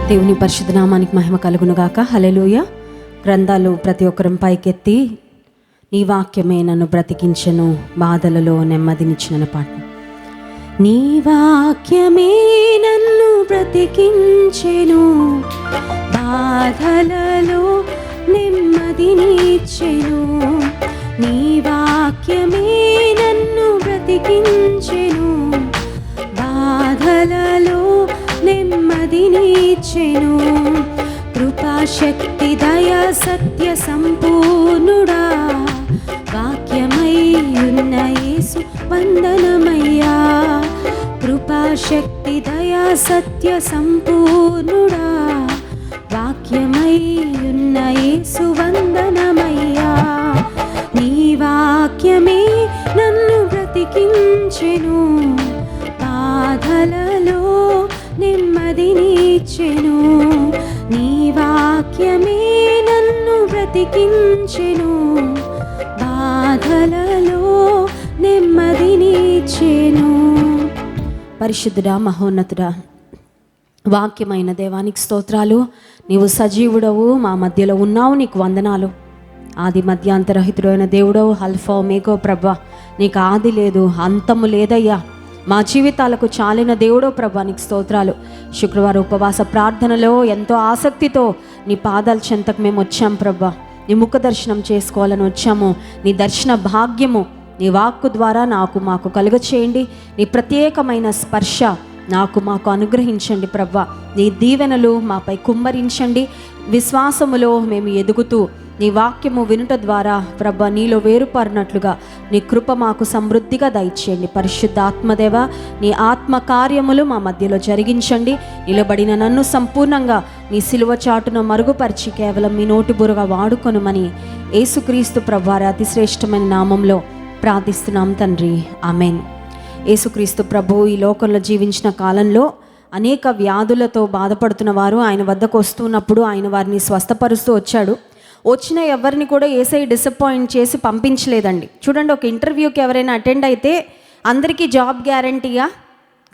దేవుని పరిశుద్ధ నామానికి మహిమ కలుగునుగాక. హల్లెలూయా. గ్రంథాలు ప్రతి ఒక్కరం పైకెత్తి నీ వాక్యమే నన్ను బ్రతికించెను, బాధలలో నెమ్మదినిచ్చిన పాట. నీ వాక్యమే నన్ను బ్రతికించెను, బాధలలో నెమ్మదినిచ్చెను. నీ వాక్యమే నన్ను బ్రతికించెను, బాధలలో నెమ్మదినిచ్చెను. కృపాశక్తి దయా సత్య సంపూర్ణుడా, వాక్యమై ఉన్న యేసు వందనమయ్యా. కృపాశక్తి దయా సత్య సంపూర్ణుడా, వాక్యమై ఉన్న యేసు వందనమయ్యా. నీ వాక్యమే నన్ను బ్రతికించెను, బాధలలో నెమ్మదినిచ్చెను. నీ వాక్యమే నన్ను బ్రతికించెను, బాధలలో నెమ్మదినిచ్చెను. పరిశుద్ధుడా, మహోన్నతుడా, వాక్యమైన దేవానికి స్తోత్రాలు. నీవు సజీవుడవు, మా మధ్యలో ఉన్నావు, నీకు వందనాలు. ఆది మధ్యాంతరహితుడైన దేవుడవు, అల్ఫా ఒమేగా ప్రభా. నీకు ఆది లేదు, అంతము లేదయ్యా. మా జీవితాలకు చాలిన దేవుడో ప్రభా, నీకు స్తోత్రాలు. శుక్రవారం ఉపవాస ప్రార్థనలో ఎంతో ఆసక్తితో నీ పాదాల చెంతకు మేము వచ్చాం ప్రభా. నీ ముఖ దర్శనం చేసుకోవాలని వచ్చాము. నీ దర్శన భాగ్యము నీ వాక్కు ద్వారా మాకు కలుగ చేయండి. నీ ప్రత్యేకమైన స్పర్శ మాకు అనుగ్రహించండి ప్రభా. నీ దీవెనలు మాపై కుమ్మరించండి. విశ్వాసములో మేము ఎదుగుతూ నీ వాక్యము వినుట ద్వారా ప్రభా నీలో వేరుపడినట్లుగా నీ కృప మాకు సమృద్ధిగా దయచేయండి. పరిశుద్ధ ఆత్మదేవ, నీ ఆత్మ కార్యములు మా మధ్యలో జరిగించండి. నిలబడిన నన్ను సంపూర్ణంగా నీ సిలువ చాటును మరుగుపరిచి కేవలం మీ నోటి బురగా వాడుకొనుమని యేసుక్రీస్తు ప్రభువారి అతిశ్రేష్టమైన నామంలో ప్రార్థిస్తున్నాం తండ్రి, ఆమెన్. యేసుక్రీస్తు ప్రభు ఈ లోకంలో జీవించిన కాలంలో అనేక వ్యాధులతో బాధపడుతున్న వారు ఆయన వద్దకు వస్తున్నప్పుడు ఆయన వారిని స్వస్థపరుస్తూ వచ్చాడు. వచ్చిన ఎవరిని కూడా యేసయ్య డిసప్పాయింట్ చేసి పంపించలేదండి. చూడండి, ఒక ఇంటర్వ్యూకి ఎవరైనా అటెండ్ అయితే అందరికీ జాబ్ గ్యారంటీయా?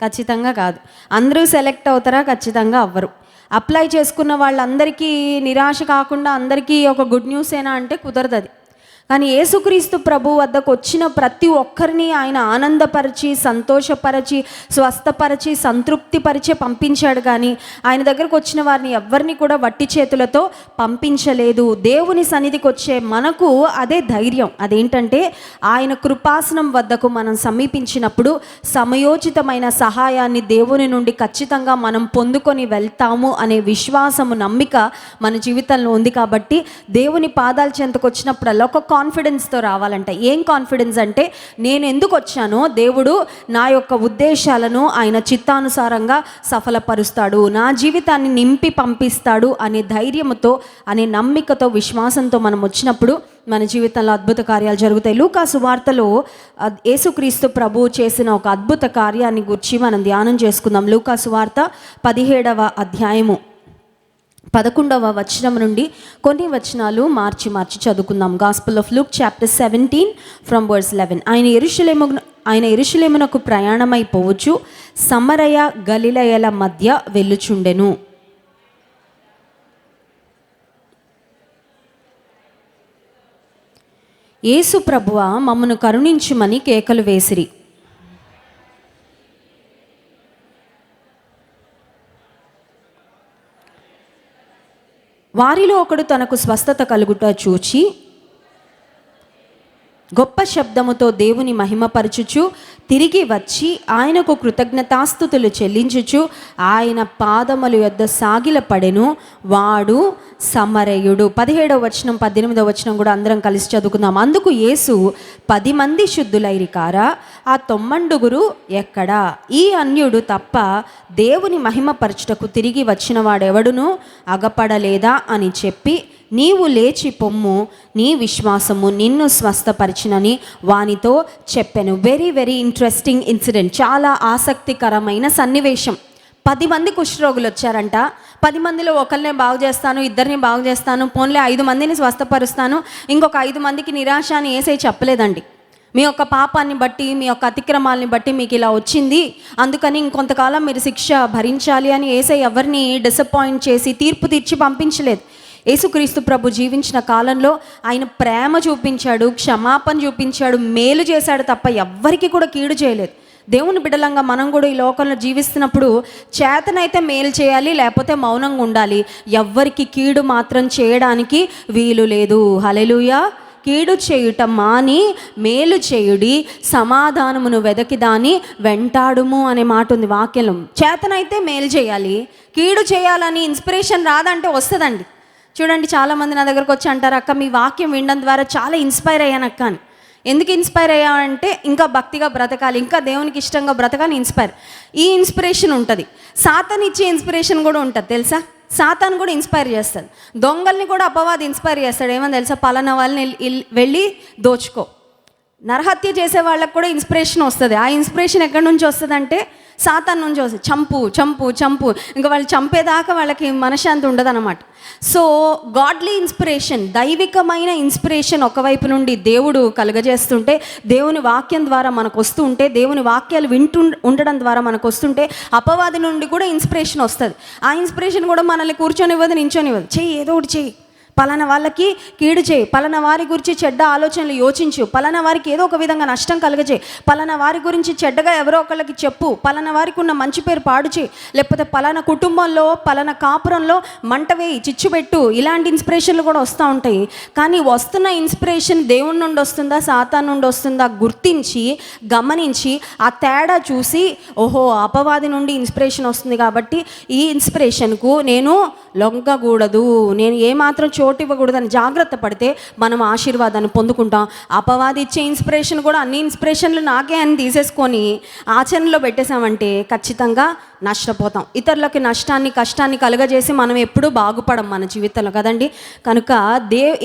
ఖచ్చితంగా కాదు. అందరూ సెలెక్ట్ అవుతారా? ఖచ్చితంగా అవ్వరు. అప్లై చేసుకున్న వాళ్ళందరికీ నిరాశ కాకుండా అందరికీ ఒక గుడ్ న్యూస్ ఏనా అంటే కుదరదు అది. కానీ యేసుక్రీస్తు ప్రభు వద్దకు వచ్చిన ప్రతి ఒక్కరిని ఆయన ఆనందపరిచి, సంతోషపరిచి, స్వస్థపరిచి, సంతృప్తిపరిచి పంపించాడు. కానీ ఆయన దగ్గరకు వచ్చిన వారిని ఎవరిని కూడా వట్టి చేతులతో పంపించలేదు. దేవుని సన్నిధికి వచ్చే మనకు అదే ధైర్యం. అదేంటంటే ఆయన కృపాసనం వద్దకు మనం సమీపించినప్పుడు సమయోచితమైన సహాయాన్ని దేవుని నుండి ఖచ్చితంగా మనం పొందుకొని వెళ్తాము అనే విశ్వాసము, నమ్మిక మన జీవితంలో ఉంది. కాబట్టి దేవుని పాదాల చెంతకు వచ్చినప్పుడల్లా ఒక కాన్ఫిడెన్స్తో రావాలంట. ఏం కాన్ఫిడెన్స్ అంటే, నేను ఎందుకు వచ్చానో దేవుడు నా యొక్క ఉద్దేశాలను ఆయన చిత్తానుసారంగా సఫలపరుస్తాడు, నా జీవితాన్ని నింపి పంపిస్తాడు అనే ధైర్యంతో, అనే నమ్మికతో, విశ్వాసంతో మనం వచ్చినప్పుడు మన జీవితంలో అద్భుత కార్యాలు జరుగుతాయి. లూకా సువార్తలో యేసుక్రీస్తు ప్రభు చేసిన ఒక అద్భుత కార్యాన్ని గురించి మనం ధ్యానం చేసుకుందాం. లూకా సువార్త 17వ అధ్యాయము 11వ వచనం నుండి కొన్ని వచనాలు మార్చి చదువుకుందాం. Gospel of Luke chapter 17 from verse 11. ఆయన యెరూషలేమునకు ప్రయాణమైపోవచ్చు సమరయ గలిలయల మధ్య వెళ్ళుచుండెను. యేసు ప్రభువా, మమ్మను కరుణించుమని కేకలు వేసిరి. వారిలో ఒకడు తనకు స్వస్థత కలుగుట చూచి గొప్ప శబ్దముతో దేవుని మహిమపరచుచు తిరిగి వచ్చి ఆయనకు కృతజ్ఞతాస్తుతులు చెల్లించుచు ఆయన పాదముల యొద్ద సాగిలపడెను. వాడు సమరయుడు. 17వ వచనం 18వ వచనం కూడా అందరం కలిసి చదువుకుందాం. అందుకు యేసు, 10 మంది శుద్ధులైరి కారా? ఆ 90 ఎక్కడా? ఈ అన్యుడు తప్ప దేవుని మహిమపరచుటకు తిరిగి వచ్చిన వాడెవడును అగపడలేదా అని చెప్పి, నీవు లేచి పొమ్ము, నీ విశ్వాసము నిన్ను స్వస్థపరిచినని వానితో చెప్పాను. Very very interesting incident. చాలా ఆసక్తికరమైన సన్నివేశం. 10 మంది కుష్ఠరోగులు వచ్చారంట. 10 మందిలో ఒకరినే బాగు చేస్తాను, ఇద్దరిని బాగు చేస్తాను, పోన్లే 5 మందిని స్వస్థపరుస్తాను, ఇంకొక 5 మందికి నిరాశ అని యేసయ్య చెప్పలేదండి. మీ యొక్క పాపాన్ని బట్టి, మీ యొక్క అతిక్రమాలని బట్టి మీకు ఇలా వచ్చింది, అందుకని ఇంకొంతకాలం మీరు శిక్ష భరించాలి అని యేసయ్య ఎవరిని డిసప్పాయింట్ చేసి తీర్పు తీర్చి పంపించలేదు. యేసుక్రీస్తు ప్రభు జీవించిన కాలంలో ఆయన ప్రేమ చూపించాడు, క్షమాపణ చూపించాడు, మేలు చేశాడు తప్ప ఎవ్వరికి కూడా కీడు చేయలేదు. దేవుని బిడ్డలంగా మనం కూడా ఈ లోకంలో జీవిస్తున్నప్పుడు చేతనైతే మేలు చేయాలి, లేకపోతే మౌనంగా ఉండాలి. ఎవ్వరికి కీడు మాత్రం చేయడానికి వీలు లేదు. హల్లెలూయా. కీడు చేయుట మాని మేలు చేయుడి, సమాధానమును వెదకి దాని వెంటాడుము అనే మాట ఉంది వాక్యంలో. చేతనైతే మేలు చేయాలి, కీడు చేయాలని ఇన్స్పిరేషన్ రాదంటే వస్తుందండి. చూడండి, చాలామంది నా దగ్గరకు వచ్చి అంటారు, అక్క మీ వాక్యం వినడం ద్వారా చాలా ఇన్స్పైర్ అయ్యాను అక్క అని. ఎందుకు ఇన్స్పైర్ అయ్యామంటే ఇంకా భక్తిగా బ్రతకాలి, ఇంకా దేవునికి ఇష్టంగా బ్రతకాలి. ఈ ఇన్స్పిరేషన్ ఉంటుంది. సాతాను ఇచ్చే ఇన్స్పిరేషన్ కూడా ఉంటుంది తెలుసా. సాతాను కూడా ఇన్స్పైర్ చేస్తాడు. దొంగల్ని కూడా అపవాది ఇన్స్పైర్ చేస్తాడు. ఏమని తెలుసా, పలానా వాళ్ళని వెళ్ళి దోచుకో. నరహత్య చేసే వాళ్ళకు కూడా ఇన్స్పిరేషన్ వస్తుంది. ఆ ఇన్స్పిరేషన్ ఎక్కడి నుంచి వస్తుంది అంటే సాతాను నుంచి వస్తుంది. చంపు చంపు చంపు, ఇంకా వాళ్ళు చంపేదాకా వాళ్ళకి మనశ్శాంతి ఉండదు అనమాట. సో గాడ్లీ ఇన్స్పిరేషన్, దైవికమైన ఇన్స్పిరేషన్ ఒకవైపు నుండి దేవుడు కలుగజేస్తుంటే, దేవుని వాక్యం ద్వారా మనకు వస్తూ ఉంటే, దేవుని వాక్యాలు ఉండడం ద్వారా మనకు వస్తుంటే, అపవాది నుండి కూడా ఇన్స్పిరేషన్ వస్తుంది. ఆ ఇన్స్పిరేషన్ కూడా మనల్ని కూర్చొనివ్వదు, నించొనివ్వదు. చెయ్యి, ఏదో ఒకటి చెయ్యి, పలానా వాళ్ళకి కీడు చేయి, పలానా వారి గురించి చెడ్డ ఆలోచనలు యోచించు, పలానా వారికి ఏదో ఒక విధంగా నష్టం కలుగజేయి, పలానా వారి గురించి చెడ్డగా ఎవరో ఒకళ్ళకి చెప్పు, పలానా వారికి ఉన్న మంచి పేరు పాడు చేయి, లేకపోతే పలానా కుటుంబంలో పలానా కాపురంలో మంట వేయి, చిచ్చు పెట్టు. ఇలాంటి ఇన్స్పిరేషన్లు కూడా వస్తూ ఉంటాయి. కానీ వస్తున్న ఇన్స్పిరేషన్ దేవుని నుండి వస్తుందా, సాతాను నుండి వస్తుందా గుర్తించి గమనించి ఆ తేడా చూసి, ఓహో అపవాది నుండి ఇన్స్పిరేషన్ వస్తుంది కాబట్టి ఈ ఇన్స్పిరేషన్కు నేను లొంగకూడదు, నేను ఏమాత్రం చోటు ఇవ్వకూడదని జాగ్రత్త పడితే మనం ఆశీర్వాదాన్ని పొందుకుంటాం. అపవాది ఇచ్చే ఇన్స్పిరేషన్ కూడా అన్ని ఇన్స్పిరేషన్లు నాకే అని తీసేసుకొని ఆచరణలో పెట్టేశామంటే ఖచ్చితంగా నష్టపోతాం. ఇతరులకి నష్టాన్ని కష్టాన్ని కలుగజేసి మనం ఎప్పుడూ బాగుపడం మన జీవితంలో కదండి. కనుక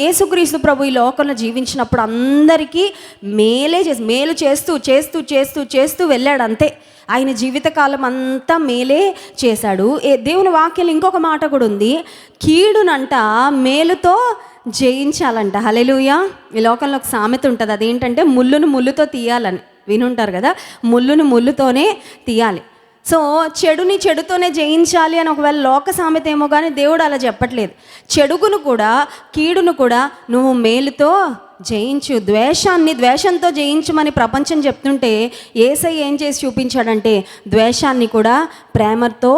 యేసుక్రీస్తు ప్రభు ఈ లోకంలో జీవించినప్పుడు అందరికీ మేలు చేస్తూ చేస్తూ చేస్తూ చేస్తూ వెళ్ళాడు అంతే. ఆయన జీవితకాలం అంతా మేలే చేశాడు. దేవుని వాక్యం ఇంకొక మాట కూడా ఉంది, కీడునంట మేలుతో జయించాలంట. హల్లెలూయా. ఈ లోకంలో ఒక సామెత ఉంటుంది, అదేంటంటే ముళ్ళును ముళ్ళుతో తీయాలని వినుంటారు కదా. ముళ్ళును ముళ్ళుతోనే తీయాలి. సో చెడుని చెడుతోనే జయించాలి అని ఒకవేళ లోక సామెత ఏమో, కానీ దేవుడు అలా చెప్పట్లేదు. చెడుగును కూడా కీడును కూడా నువ్వు మేలుతో జయించు, ద్వేషాన్ని ద్వేషంతో జయించమని ప్రపంచం చెప్తుంటే యేసయ్య ఏం చేసి చూపించాడంటే ద్వేషాన్ని కూడా ప్రేమతో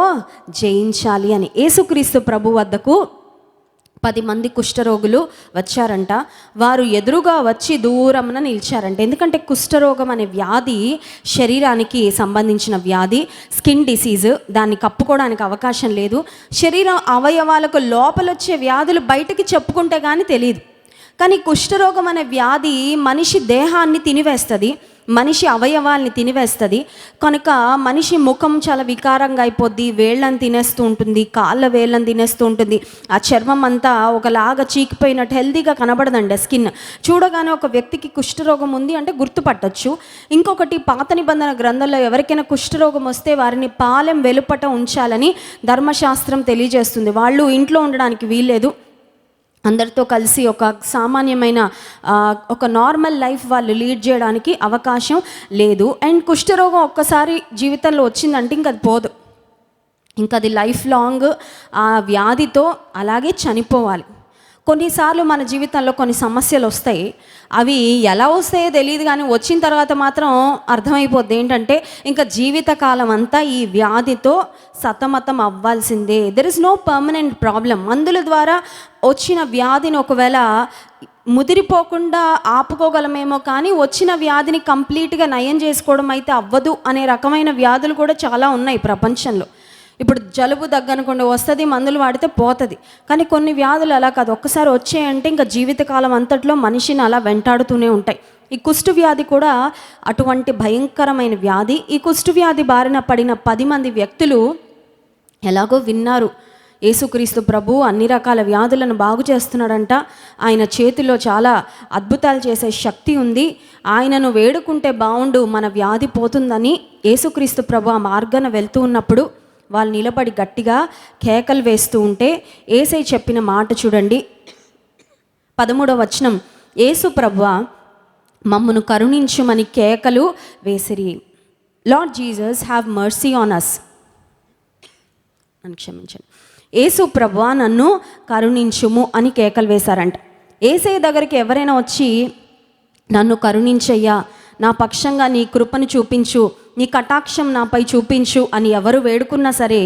జయించాలి అని. యేసుక్రీస్తు ప్రభు వద్దకు 10 మంది కుష్ఠరోగులు వచ్చారంట. వారు ఎదురుగా వచ్చి దూరమున నిలిచారంట. ఎందుకంటే కుష్ఠరోగం అనే వ్యాధి శరీరానికి సంబంధించిన వ్యాధి, స్కిన్ డిసీజ్, దాన్ని కప్పుకోవడానికి అవకాశం లేదు. శరీరం అవయవాలకు లోపలొచ్చే వ్యాధులు బయటకి చెప్పుకుంటే కానీ తెలియదు. కానీ కుష్ఠరోగం అనే వ్యాధి మనిషి దేహాన్ని తినివేస్తుంది, మనిషి అవయవాల్ని తినివేస్తుంది. కనుక మనిషి ముఖం చాలా వికారంగా అయిపోద్ది, వేళ్ళని తినేస్తూ ఉంటుంది, కాళ్ళ వేళ్ళని తినేస్తూ ఉంటుంది. ఆ చర్మం అంతా ఒకలాగా చీకిపోయినట్టు హెల్తీగా కనబడదండి స్కిన్. చూడగానే ఒక వ్యక్తికి కుష్ఠరోగం ఉంది అంటే గుర్తుపట్టచ్చు. ఇంకొకటి, పాత నిబంధన గ్రంథంలో ఎవరికైనా కుష్ఠరోగం వస్తే వారిని పాలెం వెలుపట ఉంచాలని ధర్మశాస్త్రం తెలియజేస్తుంది. వాళ్ళు ఇంట్లో ఉండడానికి వీల్లేదు, అందరితో కలిసి ఒక సామాన్యమైన ఒక నార్మల్ లైఫ్ వాళ్ళు లీడ్ చేయడానికి అవకాశం లేదు. అండ్ కుష్ఠరోగం ఒక్కసారి జీవితంలో వచ్చిందంటే ఇంక అది పోదు, ఇంకా అది లైఫ్ లాంగ్ ఆ వ్యాధితో అలాగే చనిపోవాలి. కొన్నిసార్లు మన జీవితంలో కొన్ని సమస్యలు వస్తాయి, అవి ఎలా వస్తాయో తెలియదు, కానీ వచ్చిన తర్వాత మాత్రం అర్థమైపోద్ది ఏంటంటే ఇంకా జీవితకాలం అంతా ఈ వ్యాధితో సతమతం అవ్వాల్సిందే. There is no permanent problem. మందుల ద్వారా వచ్చిన వ్యాధిని ఒకవేళ ముదిరిపోకుండా ఆపుకోగలమేమో, కానీ వచ్చిన వ్యాధిని కంప్లీట్గా నయం చేసుకోవడం అయితే అవ్వదు అనే రకమైన వ్యాధులు కూడా చాలా ఉన్నాయి ప్రపంచంలో. ఇప్పుడు జలుబు దగ్గనుకుండా వస్తుంది, మందులు వాడితే పోతుంది. కానీ కొన్ని వ్యాధులు అలా కాదు, ఒక్కసారి వచ్చాయంటే ఇంకా జీవితకాలం అంతట్లో మనిషిని అలా వెంటాడుతూనే ఉంటాయి. ఈ కుష్టు వ్యాధి కూడా అటువంటి భయంకరమైన వ్యాధి. ఈ కుష్టు వ్యాధి బారిన పడిన 10 మంది వ్యక్తులు ఎలాగో విన్నారు, యేసుక్రీస్తు ప్రభు అన్ని రకాల వ్యాధులను బాగు చేస్తున్నాడంట, ఆయన చేతిలో చాలా అద్భుతాలు చేసే శక్తి ఉంది, ఆయనను వేడుకుంటే బాగుండు, మన వ్యాధి పోతుందని యేసుక్రీస్తు ప్రభు ఆ మార్గాన వెళ్తూ ఉన్నప్పుడు వాళ్ళు నిలబడి గట్టిగా కేకలు వేస్తూ ఉంటే యేసయ్య చెప్పిన మాట చూడండి, 13వ వచనం. యేసు ప్రభువా మమ్మను కరుణించుమని కేకలు వేసిరి. Lord Jesus have mercy on us. నన్ను క్షమించండి. యేసు ప్రభువా నన్ను కరుణించుము అని కేకలు వేశారంట. యేసయ్య దగ్గరికి ఎవరైనా వచ్చి నన్ను కరుణించయ్యా, నా పక్షంగా నీ కృపను చూపించు, నీ కటాక్షం నాపై చూపించు అని ఎవరు వేడుకున్నా సరే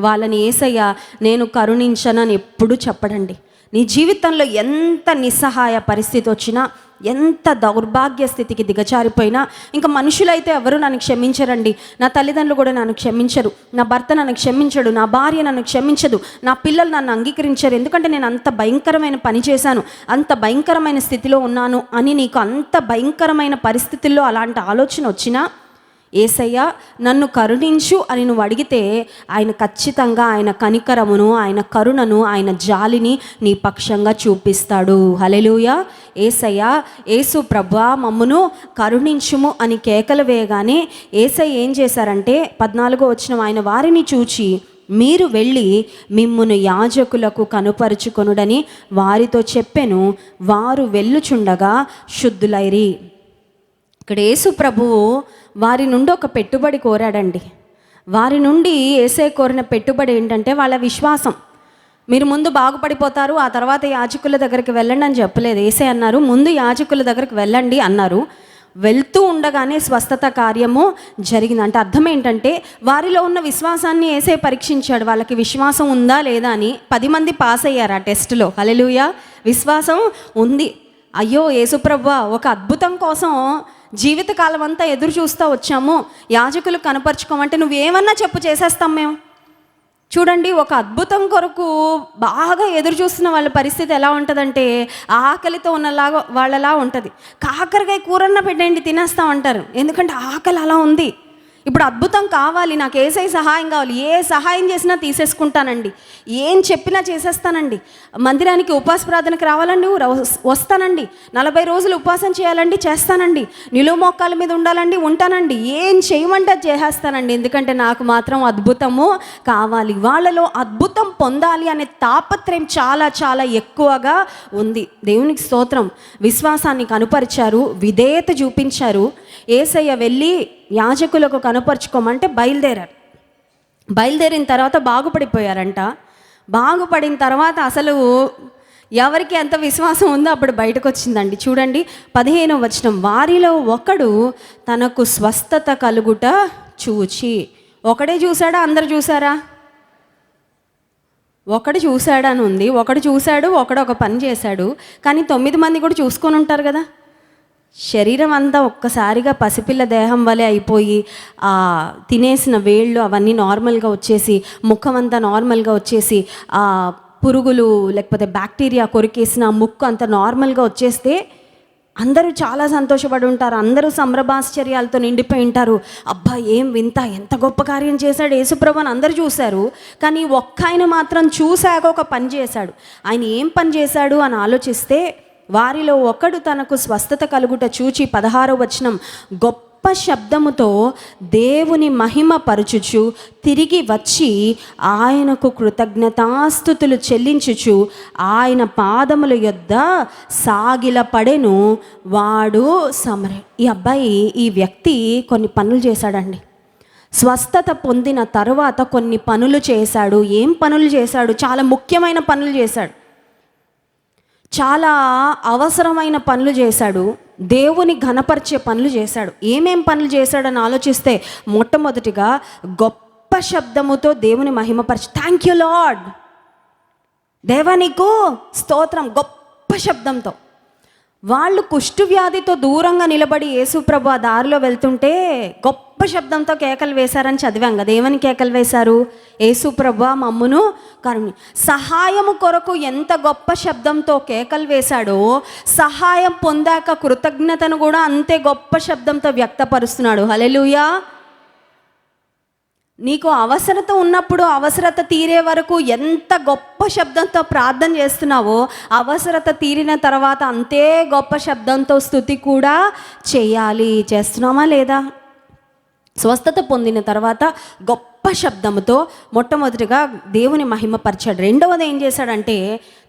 వాళ్ళని యేసయ్య నేను కరుణించనని ఎప్పుడూ చెప్పడండి. నీ జీవితంలో ఎంత నిస్సహాయ పరిస్థితి వచ్చినా, ఎంత దౌర్భాగ్య స్థితికి దిగజారిపోయినా, ఇంకా మనుషులైతే ఎవరు నన్ను క్షమించరండి, నా తల్లిదండ్రులు కూడా నన్ను క్షమించరు, నా భర్త నన్ను క్షమించడు, నా భార్య నన్ను క్షమించదు, నా పిల్లలు నన్ను అంగీకరించరు, ఎందుకంటే నేను అంత భయంకరమైన పని చేశాను, అంత భయంకరమైన స్థితిలో ఉన్నాను అని నీకు అంత భయంకరమైన పరిస్థితుల్లో అలాంటి ఆలోచన వచ్చినా యేసయ్య నన్ను కరుణించు అని నువ్వు అడిగితే ఆయన ఖచ్చితంగా ఆయన కనికరమును, ఆయన కరుణను, ఆయన జాలిని నీ పక్షంగా చూపిస్తాడు. హల్లెలూయా. యేసయ్య, యేసు ప్రభువా మమ్మును కరుణించుము అని కేకలు వేయగానే యేసయ్య ఏం చేశారంటే 14వ వచనం, ఆయన వారిని చూచి మీరు వెళ్ళి మిమ్మును యాజకులకు కనుపరుచుకొనుడని వారితో చెప్పెను. వారు వెళ్ళుచుండగా శుద్ధులైరి. ఇక్కడ యేసు ప్రభువు వారి నుండి ఒక పెట్టుబడి కోరాడండి. వారి నుండి యేసయ్య కోరిన పెట్టుబడి ఏంటంటే వాళ్ళ విశ్వాసం. మీరు ముందు బాగుపడిపోతారు, ఆ తర్వాత యాజకుల దగ్గరికి వెళ్ళండి అని చెప్పలేదు. యేసయ్య అన్నారు ముందు యాజకుల దగ్గరికి వెళ్ళండి అన్నారు. వెళ్తూ ఉండగానే స్వస్థత కార్యము జరిగింది. అంటే అర్థం ఏంటంటే వారిలో ఉన్న విశ్వాసాన్ని యేసయ్య పరీక్షించాడు. వాళ్ళకి విశ్వాసం ఉందా లేదా అని. 10 మంది పాస్ అయ్యారు ఆ టెస్ట్లో. హల్లెలూయా. విశ్వాసం ఉంది. అయ్యో యేసుప్రభువా, ఒక అద్భుతం కోసం జీవితకాలం అంతా ఎదురు చూస్తూ వచ్చాము, యాజకులు కనపరుచుకోమంటే నువ్వేమన్నా చెప్పు చేసేస్తాం మేము. చూడండి, ఒక అద్భుతం కొరకు బాగా ఎదురు చూస్తున్న వాళ్ళ పరిస్థితి ఎలా ఉంటుందంటే ఆకలితో ఉన్నలాగా వాళ్ళలా ఉంటుంది. కాకరకాయ కూరన్న పెట్టండి తినేస్తామంటారు, ఎందుకంటే ఆకలి అలా ఉంది. ఇప్పుడు అద్భుతం కావాలి, నాకు యేసయ్య సహాయం కావాలి, ఏ సహాయం చేసినా తీసేసుకుంటానండి, ఏం చెప్పినా చేసేస్తానండి. మందిరానికి ఉపవాస ప్రార్థనకు రావాలండి, వస్తానండి. 40 రోజులు ఉపవాసం చేయాలండి, చేస్తానండి. నిలువ మోకాళ్ళ మీద ఉండాలండి, ఉంటానండి. ఏం చేయమంటే చేసేస్తానండి, ఎందుకంటే నాకు మాత్రం అద్భుతము కావాలి. వాళ్ళలో అద్భుతం పొందాలి అనే తాపత్రయం చాలా చాలా ఎక్కువగా ఉంది. దేవునికి స్తోత్రం. విశ్వాసాన్ని కనుపరిచారు, విధేయత చూపించారు. యేసయ్య వెళ్ళి యాజకులకు కనపరుచుకోమంటే బయలుదేరారు. బయలుదేరిన తర్వాత బాగుపడిపోయారంట. బాగుపడిన తర్వాత అసలు ఎవరికి ఎంత విశ్వాసం ఉందో అప్పుడు బయటకు వచ్చిందండి. చూడండి 15వ వచనం, వారిలో ఒకడు తనకు స్వస్థత కలుగుట చూచి. ఒకడే చూశాడా, అందరు చూసారా? ఒకడు చూశాడని ఉంది. ఒకడు చూశాడు, ఒకడు ఒక పని చేశాడు. కానీ 9 మంది కూడా చూసుకొని ఉంటారు కదా. శరీరం అంతా ఒక్కసారిగా పసిపిల్ల దేహం వలె అయిపోయి తినేసిన వేళ్ళు అవన్నీ నార్మల్గా వచ్చేసి, ముఖం అంతా నార్మల్గా వచ్చేసి, పురుగులు లేకపోతే బ్యాక్టీరియా కొరికేసిన ముక్కు అంతా నార్మల్గా వచ్చేస్తే అందరూ చాలా సంతోషపడి ఉంటారు. అందరూ సంభ్రమాశ్చర్యాలతో నిండిపోయి ఉంటారు. అబ్బా ఏం వింత, ఎంత గొప్ప కార్యం చేశాడు యేసుప్రభు అని అందరూ చూశారు. కానీ ఒక్క ఆయన మాత్రం చూశాక ఒక పని చేశాడు. ఆయన ఏం పని చేశాడు అని ఆలోచిస్తే వారిలో ఒకడు తనకు స్వస్థత కలుగుట చూచి 16వ వచనం, గొప్ప శబ్దముతో దేవుని మహిమ పరచుచు తిరిగి వచ్చి ఆయనకు కృతజ్ఞతాస్తుతులు చెల్లించుచు ఆయన పాదముల యొద్ద సాగిలపడెను. వాడు ఈ అబ్బాయి, ఈ వ్యక్తి కొన్ని పనులు చేశాడండి. స్వస్థత పొందిన తరువాత కొన్ని పనులు చేశాడు. ఏం పనులు చేశాడు? చాలా ముఖ్యమైన పనులు చేశాడు, చాలా అవసరమైన పనులు చేశాడు, దేవుని ఘనపరిచే పనులు చేశాడు. ఏమేం పనులు చేశాడని ఆలోచిస్తే మొట్టమొదటిగా గొప్ప శబ్దముతో దేవుని మహిమపరిచి, థ్యాంక్ యూ లార్డ్, దేవా నీకు స్తోత్రం, గొప్ప శబ్దంతో. వాళ్ళు కుష్ఠవ్యాధితో దూరంగా నిలబడి యేసుప్రభు ఆ దారిలో వెళ్తుంటే గొప్ప శబ్దంతో కేకలు వేశారని చదివాం కదా. ఏమని కేకలు వేశారు? యేసుప్రభు మమ్మును కరుణి. సహాయము కొరకు ఎంత గొప్ప శబ్దంతో కేకలు వేశాడో, సహాయం పొందాక కృతజ్ఞతను కూడా అంతే గొప్ప శబ్దంతో వ్యక్తపరుస్తున్నాడు. హల్లెలూయా. నీకు అవసరత ఉన్నప్పుడు అవసరత తీరే వరకు ఎంత గొప్ప శబ్దంతో ప్రార్థన చేస్తున్నావో, అవసరత తీరిన తర్వాత అంతే గొప్ప శబ్దంతో స్తుతి కూడా చేయాలి. చేస్తున్నామా లేదా? స్వస్థత పొందిన తర్వాత గొప్ప శబ్దముతో మొట్టమొదటిగా దేవుని మహిమపరిచాడు. రెండవది ఏం చేశాడంటే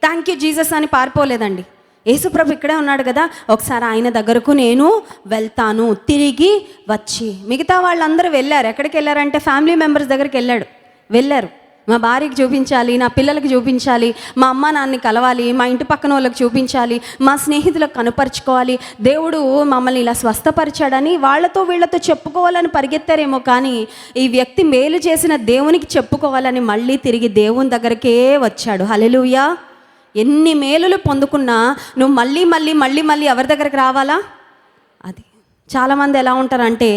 థ్యాంక్ యూ జీసస్ అని పారిపోలేదండి. యేసుప్రభు ఇక్కడే ఉన్నాడు కదా, ఒకసారి ఆయన దగ్గరకు నేను వెళ్తాను తిరిగి వచ్చి. మిగతా వాళ్ళందరూ వెళ్ళారు. ఎక్కడికి వెళ్ళారంటే ఫ్యామిలీ మెంబర్స్ దగ్గరికి వెళ్ళారు. మా భార్యకి చూపించాలి, నా పిల్లలకి చూపించాలి, మా అమ్మ నాన్నని కలవాలి, మా ఇంటి పక్కన వాళ్ళకి చూపించాలి, మా స్నేహితులకు కనపరుచుకోవాలి, దేవుడు మమ్మల్ని ఇలా స్వస్థపరిచాడని వాళ్ళతో వీళ్ళతో చెప్పుకోవాలని పరిగెత్తారేమో, కానీ ఈ వ్యక్తి మేలు చేసిన దేవునికి చెప్పుకోవాలని మళ్ళీ తిరిగి దేవుని దగ్గరికే వచ్చాడు. హల్లెలూయా. ఎన్ని మేలులు పొందుకున్నా నువ్వు మళ్ళీ మళ్ళీ మళ్ళీ మళ్ళీ ఎవరి దగ్గరికి రావాలా? అది చాలామంది ఎలా ఉంటారంటే